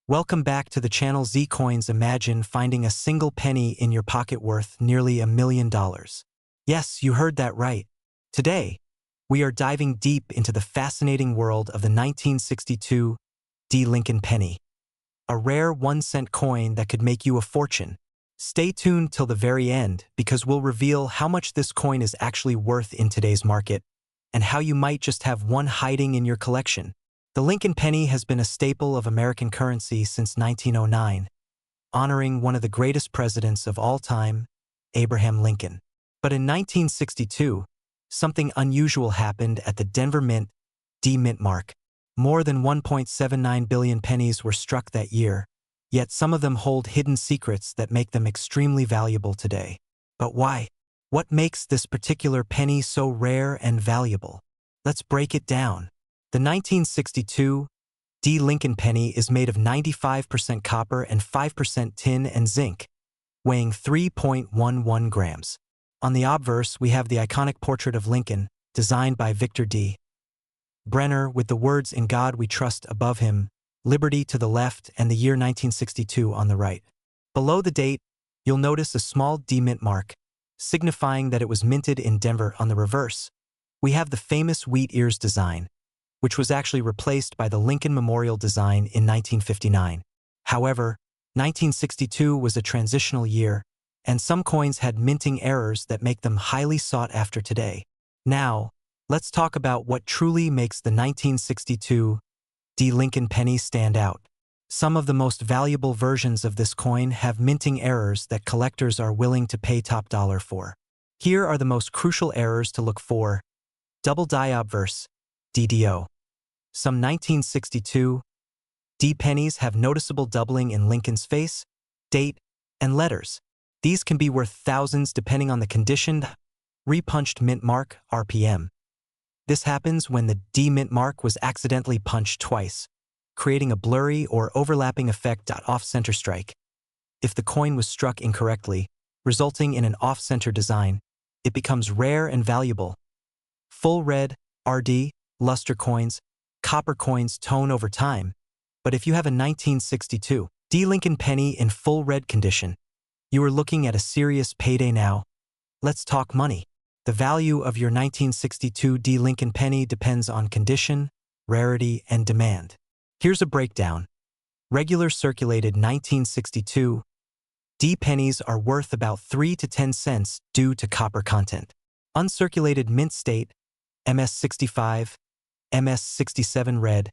Welcome back to the channel Zee Coins. Imagine finding a single penny in your pocket worth nearly $1 million. Yes, you heard that right. Today, we are diving deep into the fascinating world of the 1962 D. Lincoln penny, a rare 1-cent coin that could make you a fortune. Stay tuned till the very end because we'll reveal how much this coin is actually worth in today's market and how you might just have one hiding in your collection. The Lincoln penny has been a staple of American currency since 1909, honoring one of the greatest presidents of all time, Abraham Lincoln. But in 1962, something unusual happened at the Denver Mint D-Mint mark. More than 1.79 billion pennies were struck that year, yet some of them hold hidden secrets that make them extremely valuable today. But why? What makes this particular penny so rare and valuable? Let's break it down. The 1962 D. Lincoln penny is made of 95% copper and 5% tin and zinc, weighing 3.11 grams. On the obverse, we have the iconic portrait of Lincoln, designed by Victor D. Brenner, with the words "In God We Trust" above him, "Liberty" to the left, and the year 1962 on the right. Below the date, you'll notice a small D-Mint mark, signifying that it was minted in Denver. On the reverse, we have the famous wheat ears design, which was actually replaced by the Lincoln Memorial design in 1959. However, 1962 was a transitional year, and some coins had minting errors that make them highly sought after today. Now, let's talk about what truly makes the 1962 D. Lincoln penny stand out. Some of the most valuable versions of this coin have minting errors that collectors are willing to pay top dollar for. Here are the most crucial errors to look for. Double die obverse, DDO. Some 1962 D pennies have noticeable doubling in Lincoln's face, date, and letters. These can be worth thousands depending on the condition. Repunched mint mark, RPM. This happens when the D mint mark was accidentally punched twice, creating a blurry or overlapping effect. Off-center strike. If the coin was struck incorrectly, resulting in an off-center design, it becomes rare and valuable. Full red, RD, luster coins, copper coins tone over time, but if you have a 1962 D. Lincoln penny in full red condition, you are looking at a serious payday now. Let's talk money. The value of your 1962 D. Lincoln penny depends on condition, rarity, and demand. Here's a breakdown. Regular circulated 1962 D pennies are worth about 3 to 10 cents due to copper content. Uncirculated mint state, MS65, MS67 red,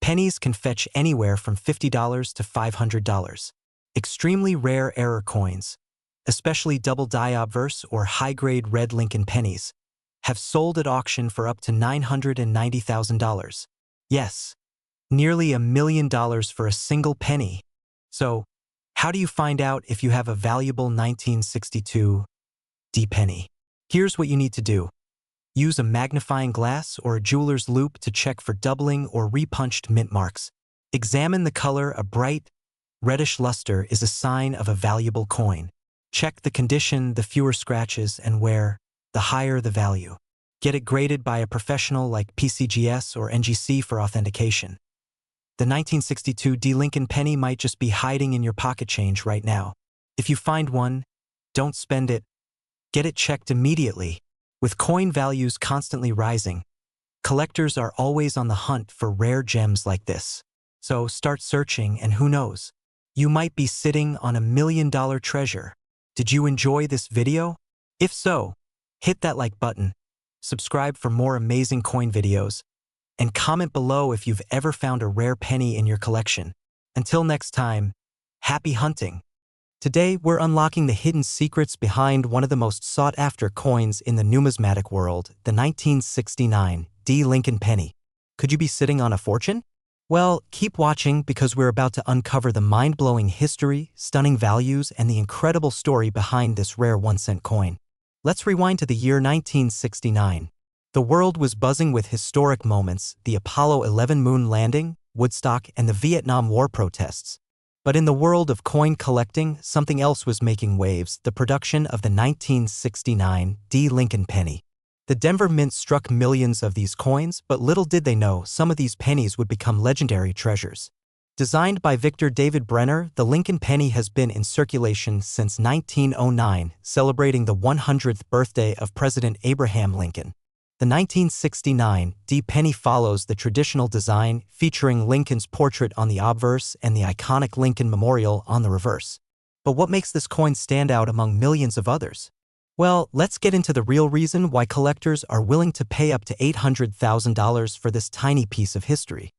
pennies can fetch anywhere from $50 to $500. Extremely rare error coins, especially double die obverse or high-grade red Lincoln pennies, have sold at auction for up to $990,000. Yes, nearly $1 million for a single penny. So, how do you find out if you have a valuable 1962 D penny? Here's what you need to do. Use a magnifying glass or a jeweler's loupe to check for doubling or repunched mint marks. Examine the color. A bright, reddish luster is a sign of a valuable coin. Check the condition. The fewer scratches and wear, the higher the value. Get it graded by a professional like PCGS or NGC for authentication. The 1962 D. Lincoln penny might just be hiding in your pocket change right now. If you find one, don't spend it. Get it checked immediately. With coin values constantly rising, collectors are always on the hunt for rare gems like this. So start searching and who knows, you might be sitting on $1 million treasure. Did you enjoy this video? If so, hit that like button, subscribe for more amazing coin videos, and comment below if you've ever found a rare penny in your collection. Until next time, happy hunting! Today, we're unlocking the hidden secrets behind one of the most sought-after coins in the numismatic world, the 1969 D. Lincoln penny. Could you be sitting on a fortune? Well, keep watching because we're about to uncover the mind-blowing history, stunning values, and the incredible story behind this rare 1-cent coin. Let's rewind to the year 1969. The world was buzzing with historic moments: the Apollo 11 moon landing, Woodstock, and the Vietnam War protests. But in the world of coin collecting, something else was making waves: the production of the 1969 D. Lincoln penny. The Denver Mint struck millions of these coins, but little did they know some of these pennies would become legendary treasures. Designed by Victor David Brenner, the Lincoln penny has been in circulation since 1909, celebrating the 100th birthday of President Abraham Lincoln. The 1969 D penny follows the traditional design, featuring Lincoln's portrait on the obverse and the iconic Lincoln Memorial on the reverse. But what makes this coin stand out among millions of others? Well, let's get into the real reason why collectors are willing to pay up to $800,000 for this tiny piece of history.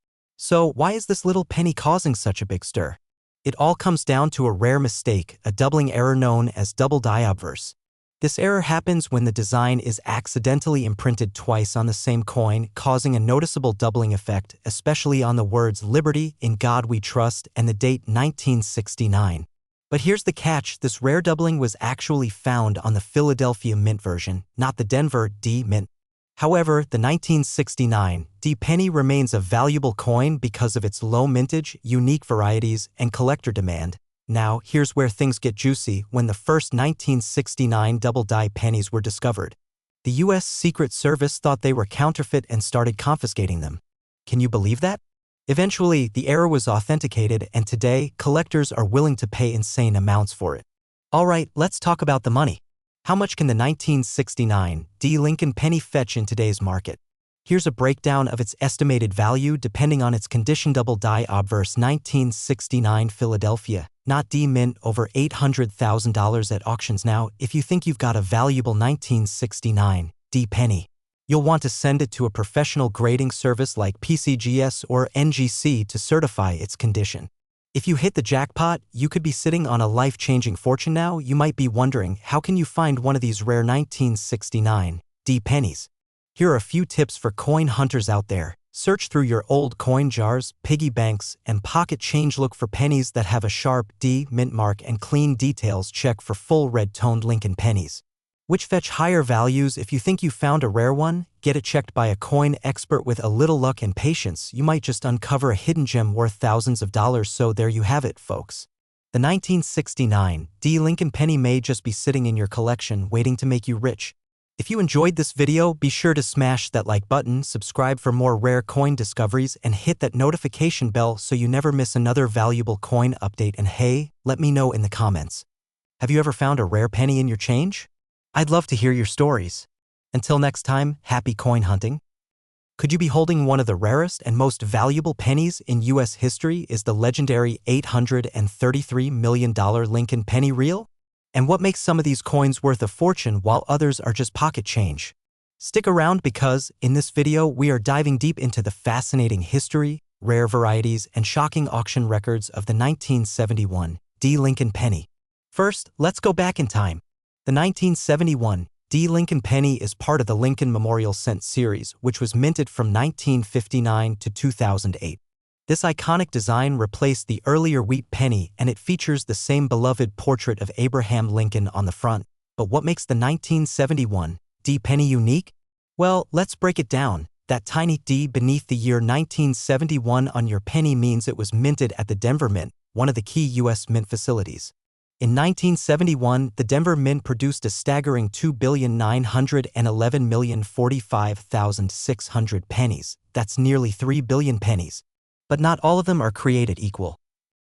So, why is this little penny causing such a big stir? It all comes down to a rare mistake, a doubling error known as double die obverse. This error happens when the design is accidentally imprinted twice on the same coin, causing a noticeable doubling effect, especially on the words "Liberty," "In God We Trust," and the date 1969. But here's the catch: this rare doubling was actually found on the Philadelphia Mint version, not the Denver D Mint. However, the 1969 D penny remains a valuable coin because of its low mintage, unique varieties, and collector demand. Now, here's where things get juicy. When the first 1969 double-die pennies were discovered, the U.S. Secret Service thought they were counterfeit and started confiscating them. Can you believe that? Eventually, the error was authenticated, and today, collectors are willing to pay insane amounts for it. Alright, let's talk about the money. How much can the 1969 D Lincoln penny fetch in today's market? Here's a breakdown of its estimated value depending on its condition. Double die obverse 1969 Philadelphia, not D Mint, over $800,000 at auctions. Now, if you think you've got a valuable 1969 D penny, you'll want to send it to a professional grading service like PCGS or NGC to certify its condition. If you hit the jackpot, you could be sitting on a life-changing fortune. Now, you might be wondering, how can you find one of these rare 1969 D pennies? Here are a few tips for coin hunters out there. Search through your old coin jars, piggy banks, and pocket change. Look for pennies that have a sharp D mint mark and clean details. Check for full red-toned Lincoln pennies, which fetch higher values. If you think you found a rare one, get it checked by a coin expert. With a little luck and patience, you might just uncover a hidden gem worth thousands of dollars. So there you have it, folks. The 1969 D Lincoln penny may just be sitting in your collection, waiting to make you rich. If you enjoyed this video, be sure to smash that like button, subscribe for more rare coin discoveries, and hit that notification bell so you never miss another valuable coin update. And hey, let me know in the comments, have you ever found a rare penny in your change? I'd love to hear your stories. Until next time, happy coin hunting. Could you be holding one of the rarest and most valuable pennies in U.S. history? Is the legendary $833 million Lincoln penny real? And what makes some of these coins worth a fortune while others are just pocket change? Stick around because, in this video, we are diving deep into the fascinating history, rare varieties, and shocking auction records of the 1971 D Lincoln penny. First, let's go back in time. The 1971 D Lincoln penny is part of the Lincoln Memorial Cent series, which was minted from 1959 to 2008. This iconic design replaced the earlier wheat penny, and it features the same beloved portrait of Abraham Lincoln on the front. But what makes the 1971 D penny unique? Well, let's break it down. That tiny D beneath the year 1971 on your penny means it was minted at the Denver Mint, one of the key U.S. mint facilities. In 1971, the Denver Mint produced a staggering 2,911,045,600 pennies. That's nearly 3 billion pennies. But not all of them are created equal.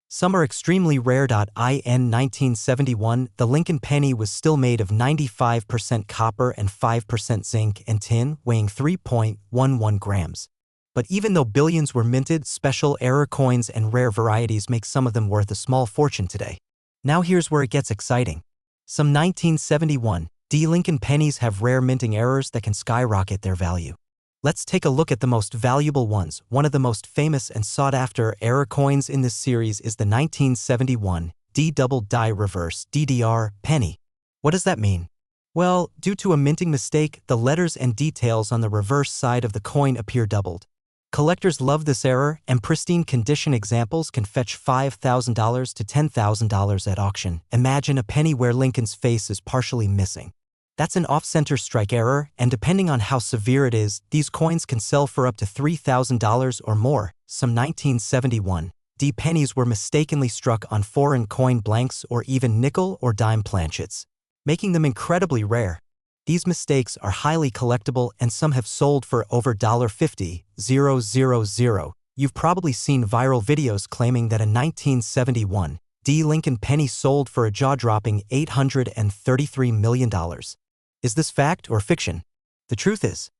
Some are extremely rare. In 1971, the Lincoln penny was still made of 95% copper and 5% zinc and tin, weighing 3.11 grams. But even though billions were minted, special error coins and rare varieties make some of them worth a small fortune today. Now here's where it gets exciting. Some 1971 D Lincoln pennies have rare minting errors that can skyrocket their value. Let's take a look at the most valuable ones. One of the most famous and sought-after error coins in this series is the 1971 D double die reverse DDR penny. What does that mean? Well, due to a minting mistake, the letters and details on the reverse side of the coin appear doubled. Collectors love this error, and pristine condition examples can fetch $5,000 to $10,000 at auction. Imagine a penny where Lincoln's face is partially missing. That's an off-center strike error, and depending on how severe it is, these coins can sell for up to $3,000 or more. Some 1971 D pennies were mistakenly struck on foreign coin blanks or even nickel or dime planchets, making them incredibly rare. These mistakes are highly collectible, and some have sold for over $50,000. You've probably seen viral videos claiming that a 1971 Lincoln penny sold for a jaw-dropping $833 million. Is this fact or fiction? The truth is,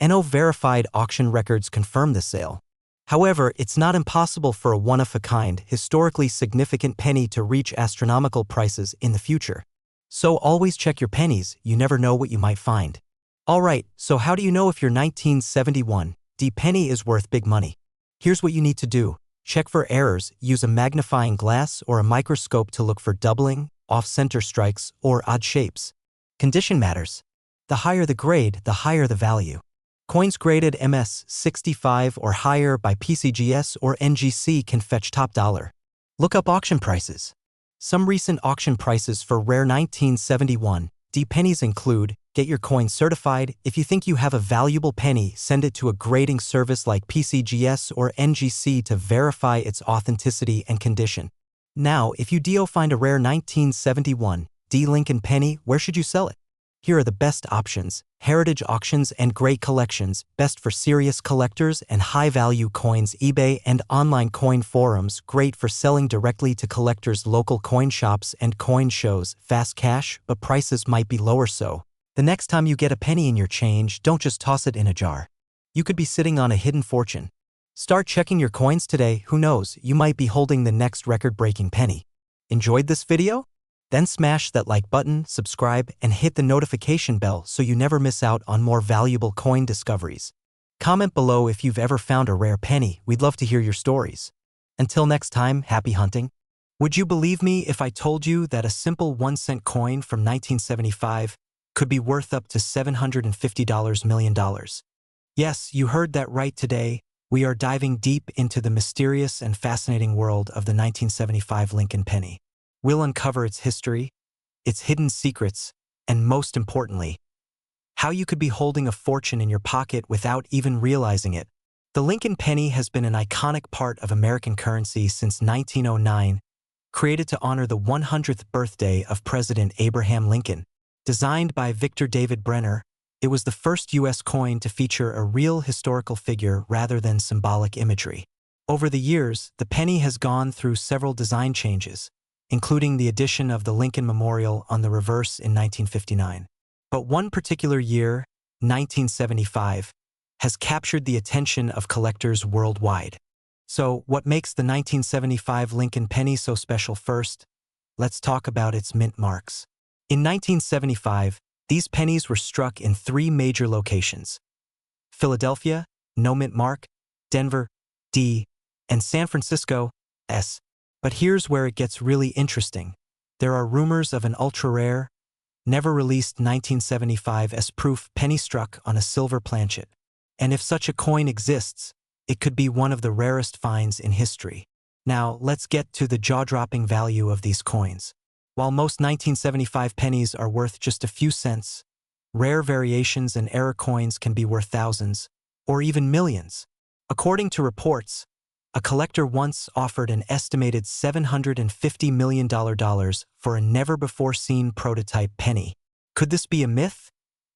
NO-verified auction records confirm the sale. However, it's not impossible for a one-of-a-kind, historically significant penny to reach astronomical prices in the future. So always check your pennies, you never know what you might find. Alright, so how do you know if your 1971 penny is worth big money? Here's what you need to do. Check for errors, use a magnifying glass or a microscope to look for doubling, off-center strikes, or odd shapes. Condition matters. The higher the grade, the higher the value. Coins graded MS-65 or higher by PCGS or NGC can fetch top dollar. Look up auction prices. Some recent auction prices for rare 1971 pennies include: get your coin certified. If you think you have a valuable penny, send it to a grading service like PCGS or NGC to verify its authenticity and condition. Now, if you find a rare 1971 Lincoln penny, where should you sell it? Here are the best options: heritage auctions and great collections, best for serious collectors and high-value coins. eBay and online coin forums, great for selling directly to collectors. Local coin shops and coin shows, fast cash, but prices might be lower. So, the next time you get a penny in your change, don't just toss it in a jar. You could be sitting on a hidden fortune. Start checking your coins today. Who knows, you might be holding the next record-breaking penny. Enjoyed this video? Then smash that like button, subscribe, and hit the notification bell so you never miss out on more valuable coin discoveries. Comment below if you've ever found a rare penny. We'd love to hear your stories. Until next time, happy hunting. Would you believe me if I told you that a simple 1-cent coin from 1975 could be worth up to $750 million? Yes, you heard that right. Today, we are diving deep into the mysterious and fascinating world of the 1975 Lincoln penny. We'll uncover its history, its hidden secrets, and most importantly, how you could be holding a fortune in your pocket without even realizing it. The Lincoln penny has been an iconic part of American currency since 1909, created to honor the 100th birthday of President Abraham Lincoln. Designed by Victor David Brenner, it was the first U.S. coin to feature a real historical figure rather than symbolic imagery. Over the years, the penny has gone through several design changes, including the addition of the Lincoln Memorial on the reverse in 1959. But one particular year, 1975, has captured the attention of collectors worldwide. So, what makes the 1975 Lincoln penny so special? First, let's talk about its mint marks. In 1975, these pennies were struck in 3 major locations: Philadelphia, no mint mark; Denver, D; and San Francisco, S. But here's where it gets really interesting. There are rumors of an ultra-rare, never-released 1975 proof penny struck on a silver planchet. And if such a coin exists, it could be one of the rarest finds in history. Now, let's get to the jaw-dropping value of these coins. While most 1975 pennies are worth just a few cents, rare variations and error coins can be worth thousands, or even millions. According to reports, a collector once offered an estimated $750 million for a never-before-seen prototype penny. Could this be a myth?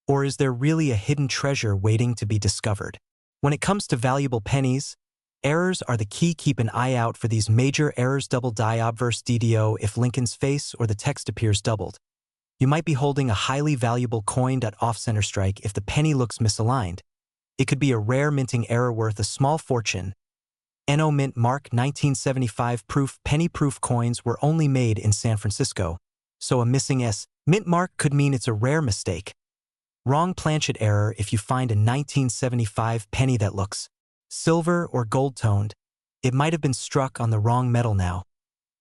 Or is there really a hidden treasure waiting to be discovered? When it comes to valuable pennies, errors are the key. Keep an eye out for these major errors: double die, obverse DDO, if Lincoln's face or the text appears doubled. You might be holding a highly valuable coin. Off-center strike, if the penny looks misaligned. It could be a rare minting error worth a small fortune. NO mint mark 1975 proof penny proof coins were only made in San Francisco, so a missing S mint mark could mean it's a rare mistake. Wrong planchet error, if you find a 1975 penny that looks silver or gold-toned, it might have been struck on the wrong metal. Now,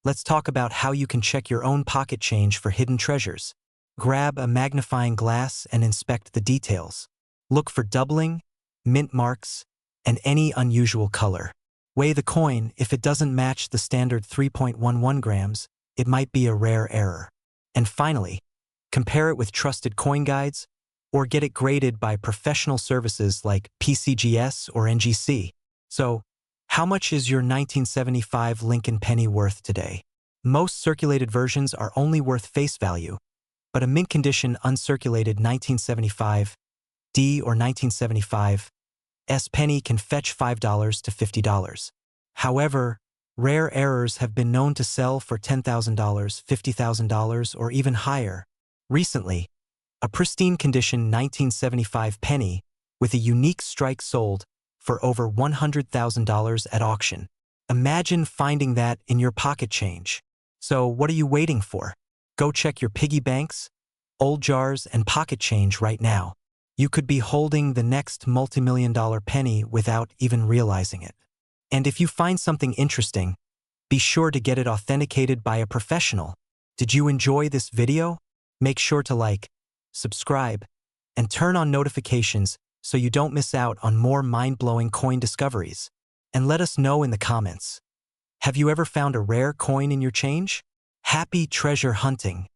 let's talk about how you can check your own pocket change for hidden treasures. Grab a magnifying glass and inspect the details. Look for doubling, mint marks, and any unusual color. Weigh the coin. If it doesn't match the standard 3.11 grams, it might be a rare error. And finally, compare it with trusted coin guides, or get it graded by professional services like PCGS or NGC. So, how much is your 1975 Lincoln penny worth today? Most circulated versions are only worth face value, but a mint condition uncirculated 1975 D or 1975 penny can fetch $5 to $50. However, rare errors have been known to sell for $10,000, $50,000, or even higher. Recently, a pristine condition 1975 penny with a unique strike sold for over $100,000 at auction. Imagine finding that in your pocket change. So what are you waiting for? Go check your piggy banks, old jars, and pocket change right now. You could be holding the next multi-million-dollar penny without even realizing it. And if you find something interesting, be sure to get it authenticated by a professional. Did you enjoy this video? Make sure to like, subscribe, and turn on notifications so you don't miss out on more mind-blowing coin discoveries. And let us know in the comments. Have you ever found a rare coin in your change? Happy treasure hunting.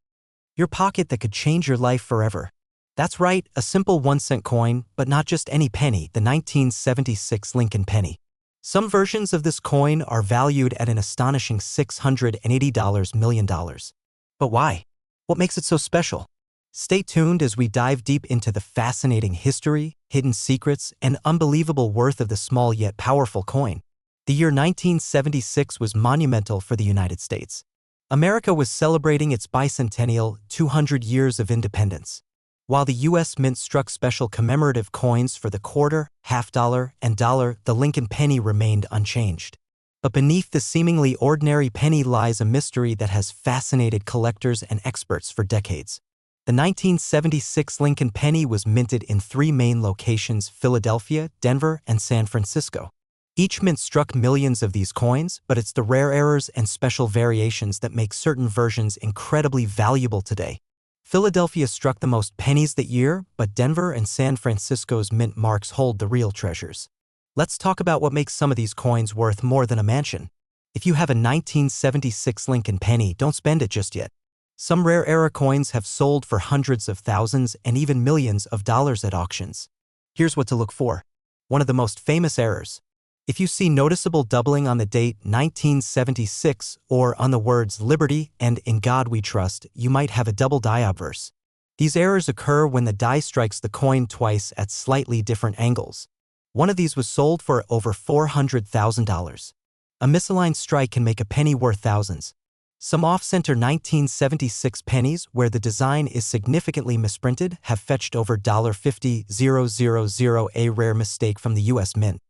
Your pocket that could change your life forever. That's right, a simple 1-cent coin, but not just any penny, the 1976 Lincoln penny. Some versions of this coin are valued at an astonishing $680 million. But why? What makes it so special? Stay tuned as we dive deep into the fascinating history, hidden secrets, and unbelievable worth of the small yet powerful coin. The year 1976 was monumental for the United States. America was celebrating its bicentennial 200 years of independence. While the U.S. Mint struck special commemorative coins for the quarter, half-dollar, and dollar, the Lincoln penny remained unchanged. But beneath the seemingly ordinary penny lies a mystery that has fascinated collectors and experts for decades. The 1976 Lincoln penny was minted in 3 main locations: Philadelphia, Denver, and San Francisco. Each mint struck millions of these coins, but it's the rare errors and special variations that make certain versions incredibly valuable today. Philadelphia struck the most pennies that year, but Denver and San Francisco's mint marks hold the real treasures. Let's talk about what makes some of these coins worth more than a mansion. If you have a 1976 Lincoln penny, don't spend it just yet. Some rare era coins have sold for hundreds of thousands and even millions of dollars at auctions. Here's what to look for. One of the most famous errors. If you see noticeable doubling on the date 1976 or on the words Liberty and In God We Trust, you might have a double die obverse. These errors occur when the die strikes the coin twice at slightly different angles. One of these was sold for over $400,000. A misaligned strike can make a penny worth thousands. Some off-center 1976 pennies, where the design is significantly misprinted, have fetched over $50,000, a rare mistake from the U.S. Mint.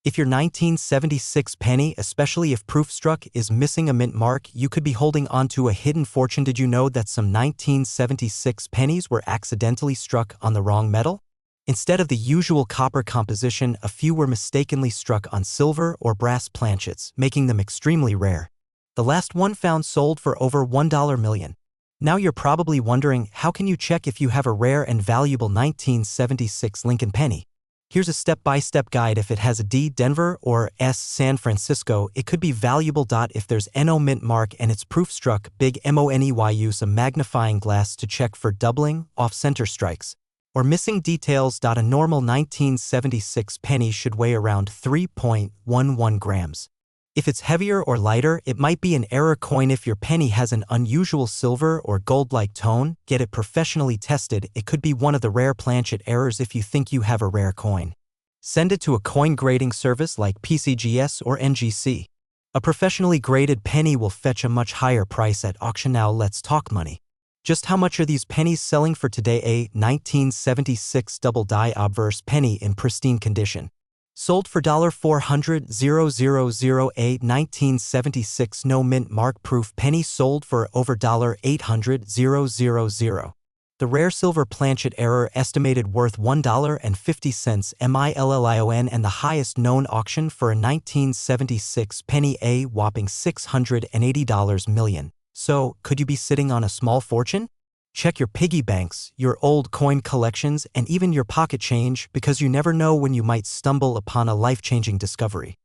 If your 1976 penny, especially if proof struck, is missing a mint mark, you could be holding onto a hidden fortune. Did you know that some 1976 pennies were accidentally struck on the wrong metal? Instead of the usual copper composition, a few were mistakenly struck on silver or brass planchets, making them extremely rare. The last one found sold for over $1 million. Now you're probably wondering, how can you check if you have a rare and valuable 1976 Lincoln penny? Here's a step-by-step guide. If it has a D, Denver, or S, San Francisco, it could be valuable. If there's NO mint mark and it's proof struck, big MONEY, use a magnifying glass to check for doubling, off-center strikes, or missing details. A normal 1976 penny should weigh around 3.11 grams. If it's heavier or lighter, it might be an error coin. If your penny has an unusual silver or gold-like tone, get it professionally tested. It could be one of the rare planchet errors. If you think you have a rare coin, send it to a coin grading service like PCGS or NGC. A professionally graded penny will fetch a much higher price at auction. Now let's talk money. Just how much are these pennies selling for today? A 1976 double die obverse penny in pristine condition sold for $400,000. A 1976 no mint mark proof penny sold for over $800,000. The rare silver planchet error estimated worth $1.50 million, and the highest known auction for a 1976 penny, a whopping $680 million. So, could you be sitting on a small fortune? Check your piggy banks, your old coin collections, and even your pocket change, because you never know when you might stumble upon a life-changing discovery.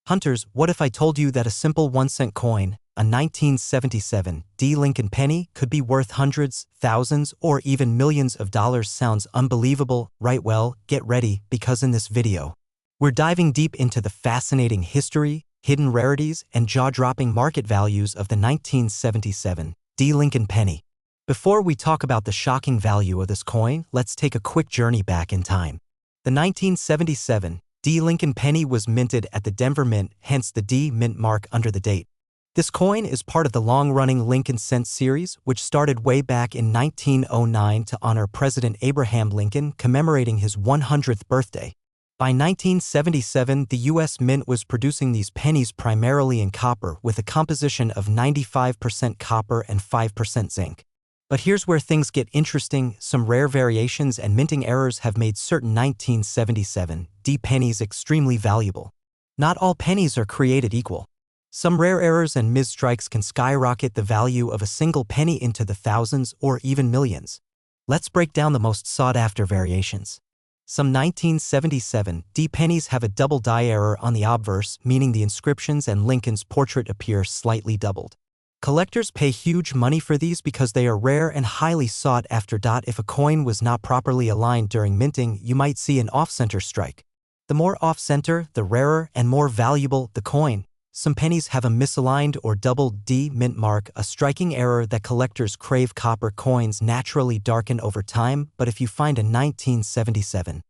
Hunters, what if I told you that a simple 1-cent coin, a 1977 D Lincoln penny, could be worth hundreds, thousands, or even millions of dollars? Sounds unbelievable, right? Well, get ready, because in this video, we're diving deep into the fascinating history, hidden rarities, and jaw-dropping market values of the 1977 D Lincoln penny. Before we talk about the shocking value of this coin, let's take a quick journey back in time. The 1977 D. Lincoln penny was minted at the Denver Mint, hence the D mint mark under the date. This coin is part of the long-running Lincoln Cents series, which started way back in 1909 to honor President Abraham Lincoln, commemorating his 100th birthday. By 1977, the U.S. Mint was producing these pennies primarily in copper, with a composition of 95% copper and 5% zinc. But here's where things get interesting. Some rare variations and minting errors have made certain 1977 D pennies extremely valuable. Not all pennies are created equal. Some rare errors and misstrikes can skyrocket the value of a single penny into the thousands or even millions. Let's break down the most sought-after variations. Some 1977 D pennies have a double die error on the obverse, meaning the inscriptions and Lincoln's portrait appear slightly doubled. Collectors pay huge money for these because they are rare and highly sought after. If a coin was not properly aligned during minting, you might see an off-center strike. The more off-center, the rarer and more valuable the coin. Some pennies have a misaligned or double D mint mark, a striking error that collectors crave. Copper coins naturally darken over time, but if you find a 1977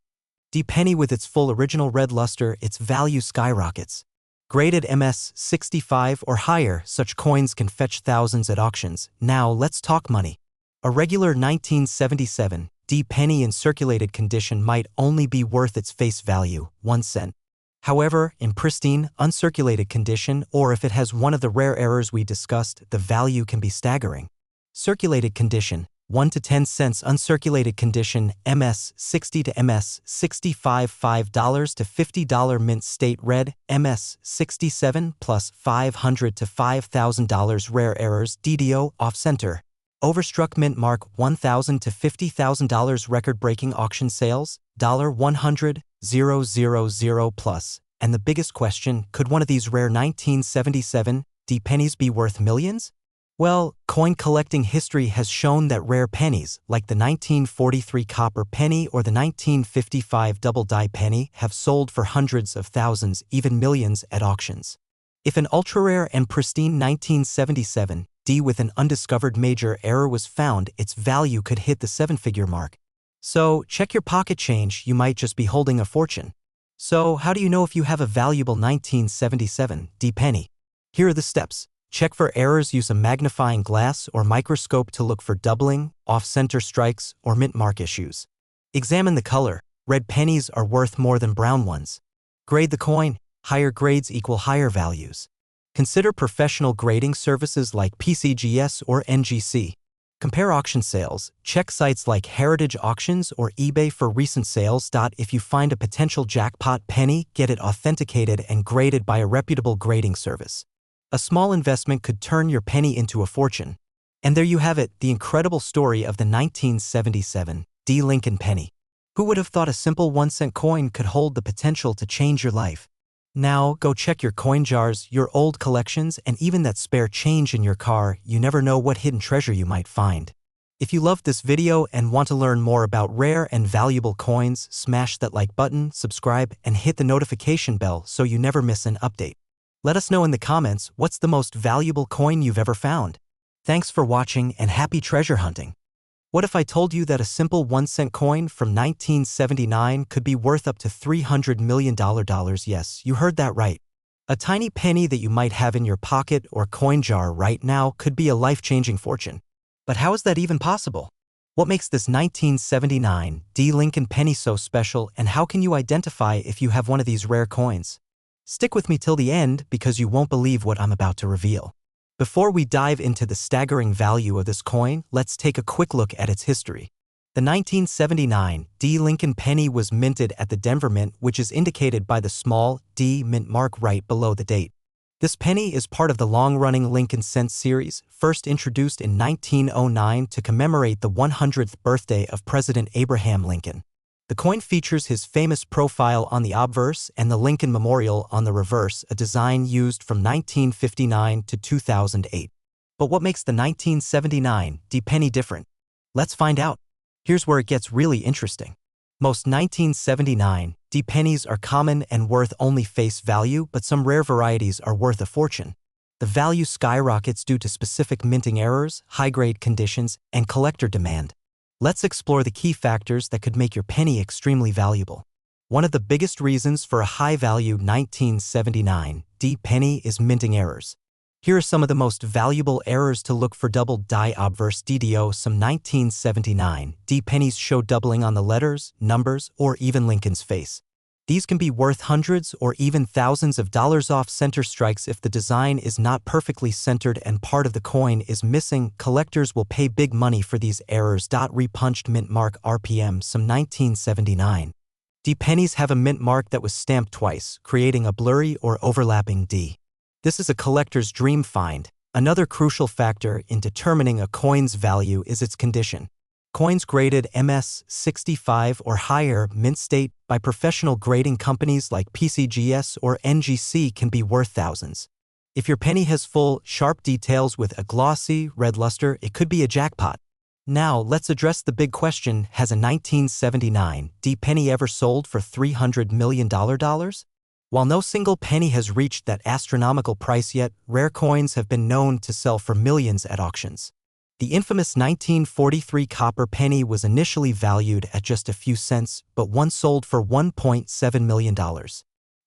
D penny with its full original red luster, its value skyrockets. Graded MS 65 or higher, such coins can fetch thousands at auctions. Now let's talk money. A regular 1977 D penny in circulated condition might only be worth its face value, 1 cent. However, in pristine, uncirculated condition, or if it has one of the rare errors we discussed, the value can be staggering. Circulated condition, 1 to 10 cents. Uncirculated condition, MS 60 to MS 65, $5 to $50. Mint state red, MS 67 plus $500 to $5,000. Rare errors, DDO, off-center. Overstruck mint mark, $1,000 to $50,000. Record-breaking auction sales, $100,000 plus. And the biggest question, could one of these rare 1977 D pennies be worth millions? Well, coin collecting history has shown that rare pennies, like the 1943 copper penny or the 1955 double die penny, have sold for hundreds of thousands, even millions at auctions. If an ultra-rare and pristine 1977 D with an undiscovered major error was found, its value could hit the seven-figure mark. So, check your pocket change, you might just be holding a fortune. So, how do you know if you have a valuable 1977 D penny? Here are the steps. Check for errors. Use a magnifying glass or microscope to look for doubling, off-center strikes, or mint mark issues. Examine the color. Red pennies are worth more than brown ones. Grade the coin. Higher grades equal higher values. Consider professional grading services like PCGS or NGC. Compare auction sales. Check sites like Heritage Auctions or eBay for recent sales. If you find a potential jackpot penny, get it authenticated and graded by a reputable grading service. A small investment could turn your penny into a fortune. And there you have it, the incredible story of the 1977 D. Lincoln penny. Who would have thought a simple 1-cent coin could hold the potential to change your life? Now, go check your coin jars, your old collections, and even that spare change in your car. You never know what hidden treasure you might find. If you loved this video and want to learn more about rare and valuable coins, smash that like button, subscribe, and hit the notification bell so you never miss an update. Let us know in the comments what's the most valuable coin you've ever found. Thanks for watching and happy treasure hunting. What if I told you that a simple 1-cent coin from 1979 could be worth up to $300 million? Yes, you heard that right. A tiny penny that you might have in your pocket or coin jar right now could be a life-changing fortune. But how is that even possible? What makes this 1979 D. Lincoln penny so special, and how can you identify if you have one of these rare coins? Stick with me till the end because you won't believe what I'm about to reveal. Before we dive into the staggering value of this coin, let's take a quick look at its history. The 1979 D. Lincoln penny was minted at the Denver Mint, which is indicated by the small D mint mark right below the date. This penny is part of the long-running Lincoln Cents series, first introduced in 1909 to commemorate the 100th birthday of President Abraham Lincoln. The coin features his famous profile on the obverse and the Lincoln Memorial on the reverse, a design used from 1959 to 2008. But what makes the 1979 D penny different? Let's find out. Here's where it gets really interesting. Most 1979 D pennies are common and worth only face value, but some rare varieties are worth a fortune. The value skyrockets due to specific minting errors, high-grade conditions, and collector demand. Let's explore the key factors that could make your penny extremely valuable. One of the biggest reasons for a high-value 1979 D penny is minting errors. Here are some of the most valuable errors to look for: double die obverse DDO. Some 1979 D pennies show doubling on the letters, numbers, or even Lincoln's face. These can be worth hundreds or even thousands of dollars. Off center strikes. If the design is not perfectly centered and part of the coin is missing, collectors will pay big money for these errors. Repunched mint mark RPM. Some 1979 D pennies have a mint mark that was stamped twice, creating a blurry or overlapping D. This is a collector's dream find. Another crucial factor in determining a coin's value is its condition. Coins graded MS 65 or higher, mint state, by professional grading companies like PCGS or NGC can be worth thousands. If your penny has full, sharp details with a glossy, red luster, it could be a jackpot. Now, let's address the big question: has a 1979 D penny ever sold for $300 million? While no single penny has reached that astronomical price yet, rare coins have been known to sell for millions at auctions. The infamous 1943 copper penny was initially valued at just a few cents, but once sold for $1.7 million.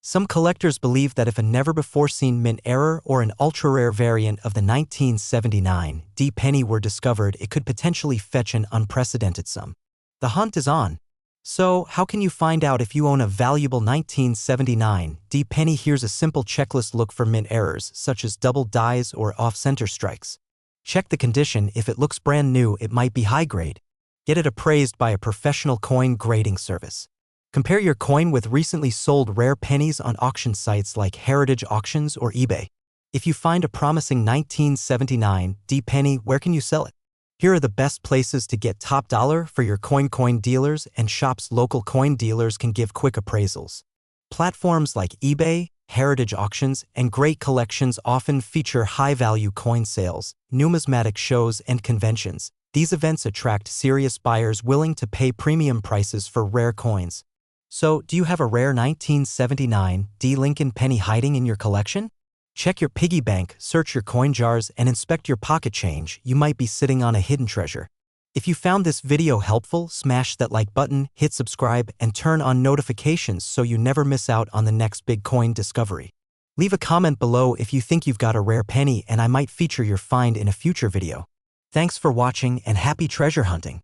Some collectors believe that if a never-before-seen mint error or an ultra-rare variant of the 1979 D penny were discovered, it could potentially fetch an unprecedented sum. The hunt is on. So, how can you find out if you own a valuable 1979 D penny? Here's a simple checklist. Look for mint errors, such as double dies or off-center strikes. Check the condition. If it looks brand new, it might be high grade. Get it appraised by a professional coin grading service. Compare your coin with recently sold rare pennies on auction sites like Heritage Auctions or eBay. If you find a promising 1979 D penny, where can you sell it? Here are the best places to get top dollar for your coin. Coin dealers and shops. Local coin dealers can give quick appraisals. Platforms like eBay, Heritage Auctions, and great collections often feature high-value coin sales, numismatic shows, and conventions. These events attract serious buyers willing to pay premium prices for rare coins. So, do you have a rare 1979 D Lincoln penny hiding in your collection? Check your piggy bank, search your coin jars, and inspect your pocket change. You might be sitting on a hidden treasure. If you found this video helpful, smash that like button, hit subscribe, and turn on notifications so you never miss out on the next big coin discovery. Leave a comment below if you think you've got a rare penny and I might feature your find in a future video. Thanks for watching and happy treasure hunting.